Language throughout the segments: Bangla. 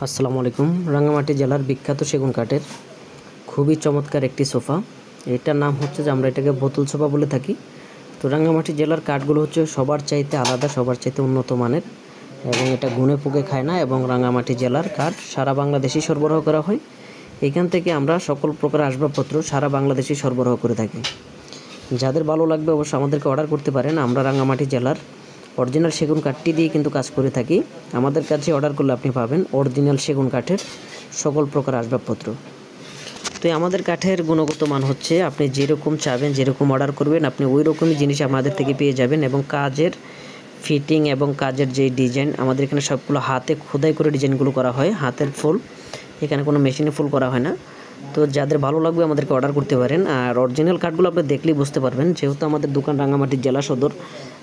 আসসালামু আলাইকুম। রাঙ্গামাটি জেলার বিখ্যাত সেগুন কাঠের খুবই চমৎকার একটি সোফা। এটার নাম হচ্ছে যে আমরা এটাকে বোতল সোফা বলে থাকি। তো রাঙ্গামাটি জেলার কাঠগুলো হচ্ছে সবার চাইতে আলাদা, সবার চাইতে উন্নত মানের, এবং এটা গুণে পুগে খায় না। এবং রাঙ্গামাটি জেলার কাঠ সারা বাংলাদেশে সরবরাহ করা হয়। এখান থেকে আমরা সকল প্রকার আসবাবপত্র সারা বাংলাদেশে সরবরাহ করে থাকি। যাদের ভালো লাগবে অবশ্যই আমাদেরকে অর্ডার করতে পারেন। আমরা রাঙ্গামাটি জেলার অরিজিনাল সেগুন কাঠটি দিয়ে কিন্তু কাজ করে থাকি। আমাদের কাছে অর্ডার করলে আপনি পাবেন অরিজিনাল সেগুন কাঠের সকল প্রকার আসবাবপত্র। তো আমাদের কাঠের গুণগত মান হচ্ছে আপনি যেরকম চাবেন, যেরকম অর্ডার করবেন, আপনি ওই রকমই জিনিস আমাদের থেকে পেয়ে যাবেন। এবং কাজের ফিটিং এবং কাজের যে ডিজাইন, আমাদের এখানে সবগুলো হাতে খোদাই করে ডিজাইনগুলো করা হয়, হাতের ফুল, এখানে কোনো মেশিনে ফুল করা হয় না। তো যাদের ভালো লাগবে আমাদেরকে অর্ডার করতে পারেন। আর অরিজিনাল কাঠগুলো আপনি দেখলেই বুঝতে পারবেন, যেহেতু আমাদের দোকান রাঙ্গামাটি জেলা সদর,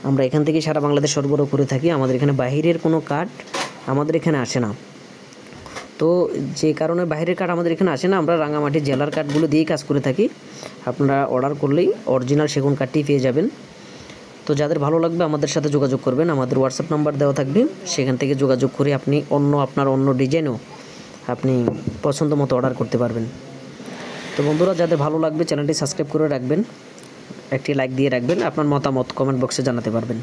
আমরা এখান থেকে সারা বাংলাদেশ সরবরাহ করে থাকি। আমাদের এখানে বাইরের কোনো কাঠ আমাদের এখানে আসে না। তো যে কারণে বাইরের কাঠ আমাদের এখানে আসে না, আমরা রাঙ্গামাটি জেলার কাঠগুলো দিয়েই কাজ করে থাকি। আপনারা অর্ডার করলেই অরিজিনাল সেগুন কাঠটি পেয়ে যাবেন। তো যাদের ভালো লাগবে আমাদের সাথে যোগাযোগ করবেন। আমাদের হোয়াটসঅ্যাপ নাম্বার দেওয়া থাকবে, সেখান থেকে যোগাযোগ করে আপনি আপনার অন্য ডিজাইনও আপনি পছন্দ মতো অর্ডার করতে পারবেন। তো বন্ধুরা, যাদের ভালো লাগবে চ্যানেলটি সাবস্ক্রাইব করে রাখবেন, একটি লাইক দিয়ে রাখবেন, আপনার মতামত কমেন্ট বক্সে জানাতে পারবেন।